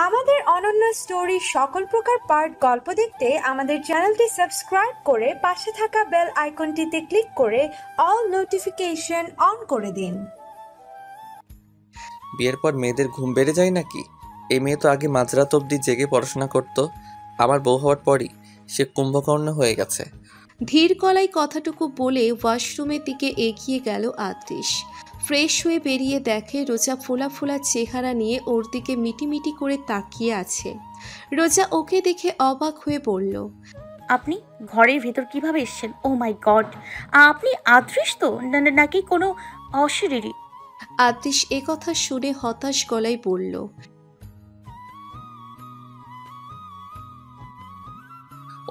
আমাদের অনন্য স্টোরি সকল প্রকার পার্ট গল্প দেখতে আমাদের চ্যানেলটি সাবস্ক্রাইব করে পাশে থাকা বেল আইকনটিতে ক্লিক করে অল নোটিফিকেশন অন করে দিন। বিয়ের পর মেয়েদের ঘুম বেড়ে যায় নাকি? এই মেয়ে তো আগে মাঝরাত অবধি জেগে পড়াশোনা করতো, আমার বউ হওয়ার পরই সে কুম্ভকর্ণ হয়ে গেছে। ধীর গলায় কথাটুকু বলে ওয়াশরুমের দিকে এগিয়ে গেল আদৃশ। ফ্রেশ হয়ে বেরিয়ে দেখে রোজা ফোলা ফোলা চেহারা নিয়ে ওর দিকে মিটিমিটি করে তাকিয়ে আছে। রোজা ওকে দেখে অবাক হয়ে বলল, আপনি ঘরের ভেতর কিভাবে এসেছেন? ও মাই গড, আপনি আদৃশ তো নাকি কোনো অশরীরী? আদৃশ একথা শুনে হতাশ গলায় বলল,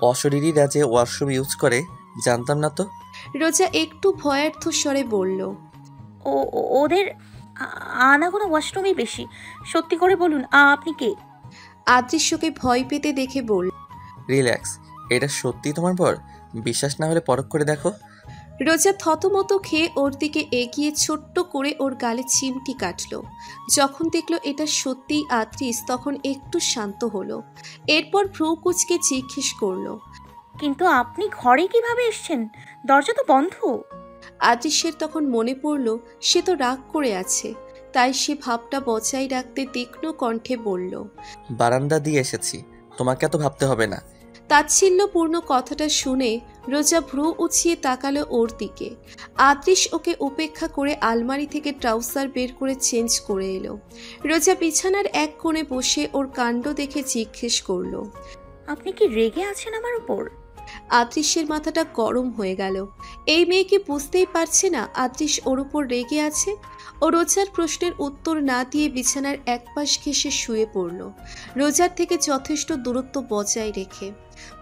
অশরীরীরা যে ওয়াশরুম ইউজ করে জানতাম না তো। রোজা একটু ভয়ার্থ স্বরে বলল, ওদের আনাগোনা ওয়াশরুমেই বেশি। সত্যি করে বলুন, আপনি কে? আদৃশ ওকে ভয় পেতে দেখে বলল, রিল্যাক্স, এটা সত্যি তোমার বর? বিশ্বাস না হলে পরখ করে দেখো। রোজা থতমত খেয়ে ওর দিকে এগিয়ে ছোট্ট করে ওর গালে চিমটি কাটল। যখন দেখল এটা সত্যিই আদৃশ তখন একটু শান্ত হলো। এরপর ভ্রু কুচকে জিজ্ঞেস করলো, কিন্তু আপনি ঘরে কিভাবে এসেছেন? দরজা তো বন্ধ। আদৃশের তখন মনে পড়ল সে তো রাগ করে আছে, তাই সে ভাবটা বজায় রাখতে তীক্ষ্ণ কণ্ঠে বলল, বারান্দা দিয়ে এসেছি, তোমাকে এত ভাবতে হবে না। তাচ্ছিল্যপূর্ণ কথাটা শুনে রোজা ভ্রু উঁচিয়ে তাকালো ওর দিকে। আদৃশ ওকে উপেক্ষা করে আলমারি থেকে ট্রাউজার বের করে চেঞ্জ করে এলো। রোজা বিছানার এক কোণে বসে ওর কাণ্ড দেখে জিজ্ঞেস করলো, আপনি কি রেগে আছেন আমার উপর? আদৃশের মাথাটা গরম হয়ে গেল। এই মেয়ে কি বুঝতেই পারছে না আদৃশ ওর উপর রেগে আছে? ও রোজার প্রশ্নের উত্তর না দিয়ে বিছানার এক পাশ ঘেঁষে শুয়ে পড়ল, রোজার থেকে যথেষ্ট দূরত্ব বজায় রেখে।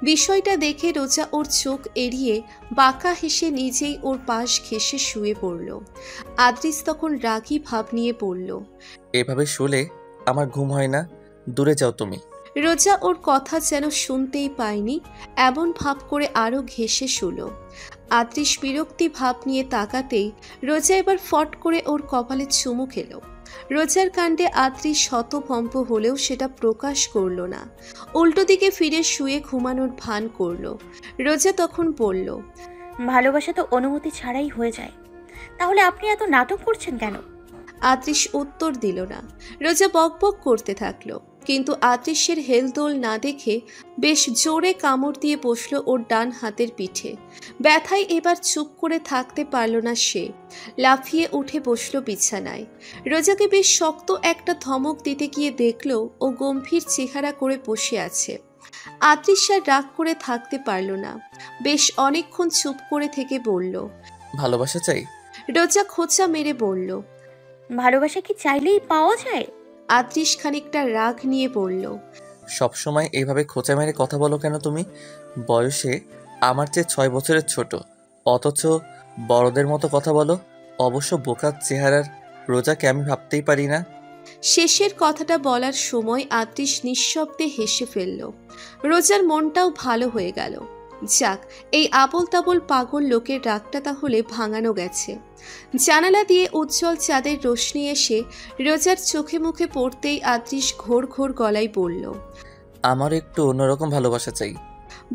বিষয়টা দেখে রোজা ওর চোখ এড়িয়ে বাঁকা হেসে নিজেই ওর পাশ ঘেঁষে শুয়ে পড়ল। আদৃশ তখন রাগী ভাব নিয়ে পড়ল, এভাবে শুলে আমার ঘুম হয় না, দূরে যাও তুমি। রোজা ওর কথা যেন শুনতেই পায়নি এমন ভাব করে আরো ঘেঁষে শুল। আদৃশ বিরক্তি ভাব নিয়ে তাকাতেই রোজা এবার ফট করে ওর কপালে চুমু খেল। রোজার কাণ্ডে আদৃশ হতভম্ব হলেও সেটা প্রকাশ করল না, উল্টো দিকে ফিরে শুয়ে ঘুমানোর ভান করল। রোজা তখন বলল, ভালোবাসা তো অনুমতি ছাড়াই হয়ে যায়, তাহলে আপনি এত নাটক করছেন কেন? আদৃশ উত্তর দিল না। রোজা বকবক করতে থাকলো, কিন্তু আদৃশের হেলদোল না দেখে বেশ জোরে কামড় দিয়ে বসলো ওর ডান হাতের পিঠে। ব্যথায় এবার চুপ করে থাকতে পারল না সে, লাফিয়ে উঠে বসলো বিছানায়। রোজাকে বেশ শক্ত একটা ধমক দিতে গিয়ে দেখলো ও গম্ভীর চেহারা করে বসে আছে। আদৃশ আর রাগ করে থাকতে পারল না, বেশ অনেকক্ষণ চুপ করে থেকে বলল, ভালোবাসা চাই। রোজা খোঁচা মেরে বলল, ভালোবাসা কি চাইলেই পাওয়া যায়? আদৃশ খানিকটা রাগ নিয়ে বলল, সবসময় এইভাবে খোঁচা মেরে কথা বলো কেন তুমি? বয়সে আমার চেয়ে 6 বছরের ছোট, অথচ বড়দের মতো কথা বলো। অবশ্য বোকার চেহারার রোজাকে আমি ভাবতেই পারি না। শেষের কথাটা বলার সময় আদৃশ নিঃশব্দে হেসে ফেলল। রোজার মনটাও ভালো হয়ে গেল। যাক, এই আবল তাবল পাগল লোকের রাগটা তাহলে ভাঙানো গেছে। জানালা দিয়ে উজ্জ্বল চাঁদের রোশনি এসে রোজার চোখে মুখে পড়তেই আদৃশ ঘোর ঘোর গলায় বলল, আমার একটু অন্যরকম ভালোবাসা চাই।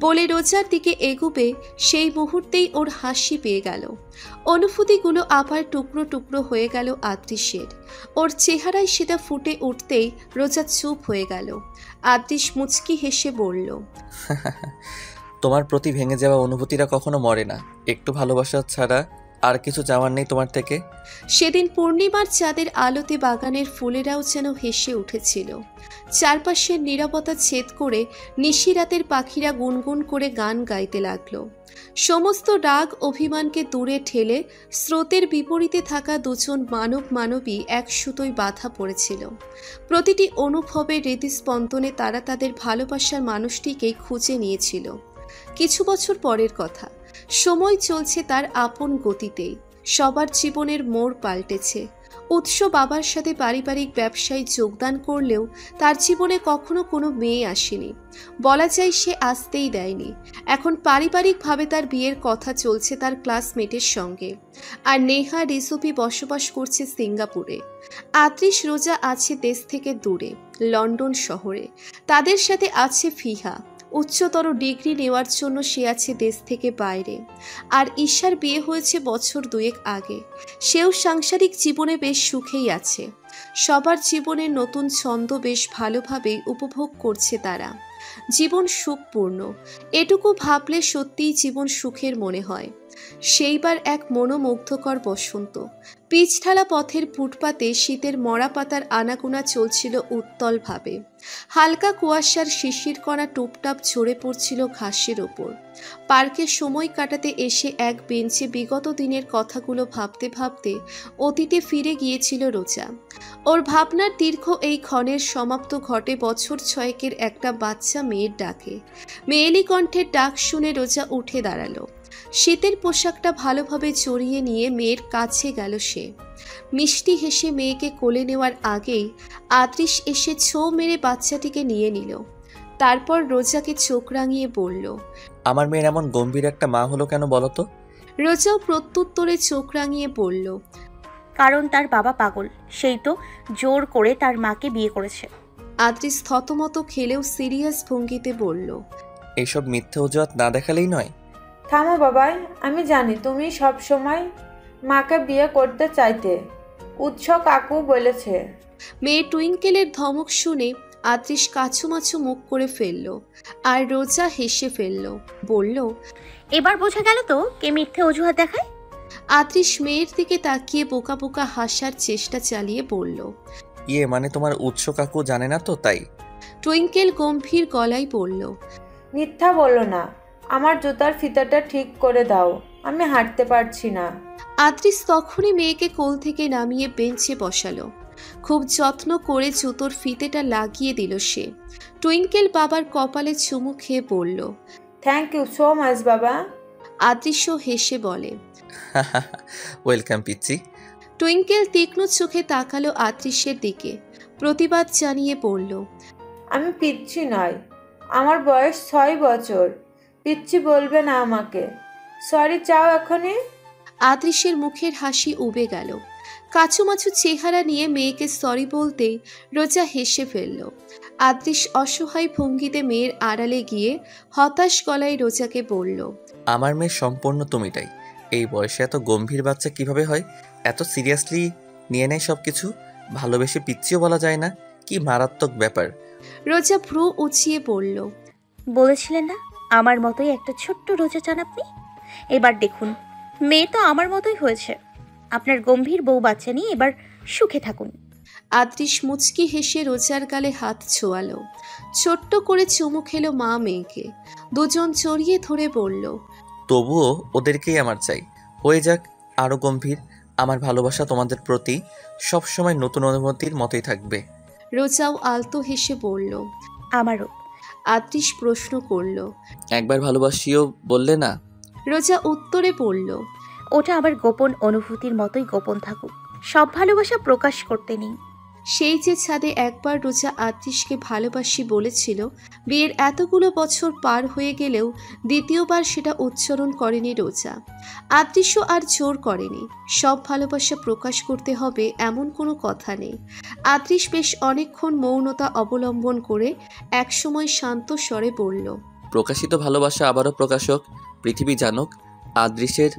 বলে রোজার দিকে এগুবে সেই মুহূর্তেই ওর হাসি পেয়ে গেল। অনুভূতিগুলো আবার টুকরো টুকরো হয়ে গেল আদৃশের। ওর চেহারায় সেটা ফুটে উঠতেই রোজা চুপ হয়ে গেল। আদৃশ মুচকি হেসে বলল, তোমার প্রতি ভেঙে যাওয়া অনুভূতিরা কখনো মরে না। একটু ভালোবাসা ছাড়া আর কিছু চাওয়ার নেই তোমার থেকে। সেদিন পূর্ণিমার চাঁদের আলোতে বাগানের ফুলেরাও যেন হেসে উঠেছিল। চারপাশের নীরবতা ছেদ করে নিশিরাতের পাখিরা গুনগুন করে গান গাইতে লাগলো। সমস্ত রাগ অভিমানকে দূরে ঠেলে স্রোতের বিপরীতে থাকা দুজন মানব মানবী এক সুতোয় বাঁধা পড়েছিল। প্রতিটি অনুভবের হৃদস্পন্দনে তারা তাদের ভালোবাসার মানুষটিকেই খুঁজে নিয়েছিল। কিছু বছর পরের কথা, সময় চলছে তার আপন গতিতেই। সবার জীবনের মোড় পাল্টেছে। উৎস বাবার সাথে পারিবারিক ব্যবসায় যোগদান করলেও তার জীবনে কখনো কোনো মেয়ে আসেনি, বলা যায় সে আসতেই দেয়নি। এখন পারিবারিকভাবে তার বিয়ের কথা চলছে তার ক্লাসমেটের সঙ্গে, আর নেহা রিসুপি বসবাস করছে সিঙ্গাপুরে। আত্রিশ রোজা আছে দেশ থেকে দূরে, লন্ডন শহরে। তাদের সাথে আছে ফিহা, উচ্চতর ডিগ্রি নেওয়ার জন্য সে আছে দেশ থেকে বাইরে। আর ঈশার বিয়ে হয়েছে বছর 2 আগে, সেও সাংসারিক জীবনে বেশ সুখেই আছে। সবার জীবনের নতুন ছন্দ বেশ ভালোভাবেই উপভোগ করছে তারা। জীবন সুখপূর্ণ, এটুকু ভাবলে সত্যিই জীবন সুখের মনে হয়। সেইবার এক মনোমুগ্ধকর বসন্ত। পিচঢালা পথের ফুটপাতে শীতের মরা পাতার আনাগোনা চলছিল উত্তলভাবে। হালকা কুয়াশার শিশির কণা টুপটাপ ঝরে পড়ছিল ঘাসের ওপর। পার্কে সময় কাটাতে এসে এক বেঞ্চে বিগত দিনের কথাগুলো ভাবতে ভাবতে অতীতে ফিরে গিয়েছিল রোজা। ওর ভাবনার দীর্ঘ এই ক্ষণের সমাপ্ত ঘটে বছর 6 একটা বাচ্চা মেয়ের ডাকে। মেয়েলি কণ্ঠের ডাক শুনে রোজা উঠে দাঁড়ালো। শীতের পোশাকটা ভালোভাবে জড়িয়ে নিয়ে মেয়ের কাছে গেল সে। মিষ্টি হেসে মেয়েকে কোলে নেওয়ার আগেই আত্রিশ এসে ছোঁ মেরে বাচ্চাটিকে নিয়ে নিল। তারপর রোজাকে চোখ রাঙিয়ে বলল, আমার মেয়ের এমন গম্ভীর একটা মা হলো কেন বলো তো? রোজাও প্রত্যুত্তরে চোখ রাঙিয়ে বলল, কারণ তার বাবা পাগল, সেই তো জোর করে তার মাকে বিয়ে করেছে। আদ্রিস থতমত খেলেও সিরিয়াস ভঙ্গিতে বলল, এইসব মিথ্যে অজুহাত না দেখালেই নয়। থামো বাবাই, আমি জানি তুমি সব সময় মাকে বিয়ে করতে চাইতে, উৎস কাকু বলেছে। মেয়ে টুইঙ্কেলের ধমক শুনে আদ্রিস কাছুমাছু মুখ করে ফেলল, আর রোজা হেসে ফেলল, বলল, এবার বোঝা গেল তো কে মিথ্যে অজুহাত দেখায়। আদ্রিস মেয়ের দিকে তাকিয়ে বোকা বোকা হাসার চেষ্টা চালিয়ে বলল, মানে তোমার উৎস কাকু জানে না তো তাই? টুইঙ্কেল গম্ভীর গলায় বলল, মিথ্যা বলো না, আমার জুতার ফিতাটা ঠিক করে দাও, আমি হাঁটতে পারছি না। আদ্রিস তখনই মেয়েকে কোল থেকে নামিয়ে বেঞ্চে বসালো। খুব যত্ন করে জুতোর ফিতেটা লাগিয়ে দিল সে। টুইঙ্কেল বাবার কপালে চুমু খেয়ে বলল, থ্যাংক ইউ সো মাচ বাবা। আদ্রিসও হেসে বলে, ওয়েলকাম পিচ্চি। টুইঙ্কেল তীক্ষ্ণ চোখে তাকালো আদ্রিসের দিকে, প্রতিবাদ জানিয়ে বলল, আমি পিচ্ছি নয়, আমার বয়স 6 বছর, পিচ্ছি বলবে না আমাকে। সরি চাও এখনই? আদ্রিসের মুখের হাসি উবে গেল। কাছুমাছু চেহারা নিয়ে মেয়েকে সরি বলতেই রোজা হেসে ফেলল। আদ্রিস অসহায় ভঙ্গিতে মেয়ের আড়ালে গিয়ে হতাশ গলায় রোজাকে বলল, আমার মেয়ে সম্পূর্ণ তুমিটাই। এই বয়সে এত গম্ভীর বাচ্চা কিভাবে হয়? এত সিরিয়াসলি নিয়ে নেয় সব কিছু। ভালোবেসে পিচ্ছিও বলা যায় না, কি মারাত্মক ব্যাপার। রোজা ভ্রু উঁচিয়ে বলল, বলেছিলেন না আমার মতোই একটা ছোট্ট রোজা চান আপনি? এবার দেখুন, মেয়ে তো আমার মতোই হয়েছে। আপনার গম্ভীর বউ বাচ্চা নিয়ে এবার সুখে থাকুন। আদ্রিস মুচকি হেসে রোজার গালে হাত ছোঁয়ালো। ছোট্ট করে চুমু খেলো মা মেয়েকে। দুজন জড়িয়ে ধরে বলল, তবুও ওদেরকেই আমার চাই। হয়ে যাক আরও গম্ভীর। আমার ভালোবাসা তোমাদের প্রতি সবসময় নতুন অনুভূতির মতোই থাকবে। রোজাও আলতো হেসে বলল, আমারও। আদ্রিস প্রশ্ন করল, একবার ভালোবাসিও বললে না? রোজা উত্তরে বলল, ওটা আবার গোপন অনুভূতির মতোই গোপন থাকুক, সব ভালোবাসা প্রকাশ করতে নেই। সেই যে ছাদে একবার রোজা আদ্রিসকে ভালোবাসি বলেছিল, বিয়ের এতগুলো বছর পার হয়ে গেলেও দ্বিতীয়বার সেটা উচ্চারণ করেনি রোজা। আদ্রিসও আর জোর করেনি। সব ভালোবাসা প্রকাশ করতে হবে এমন কোনো কথা নেই। আদ্রিস বেশ অনেকক্ষণ মৌনতা অবলম্বন করে একসময় শান্ত স্বরে বলল, প্রকাশিত ভালোবাসা আবারও প্রকাশক। পৃথিবী জানুক আদৃশের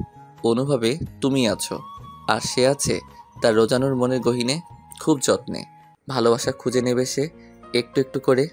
অনুভবে তুমি আছো, আর সে আছে তার রোজানোর মনের গহীনে খুব যত্নে। ভালোবাসা খুঁজে নেবে সে একটু একটু করে।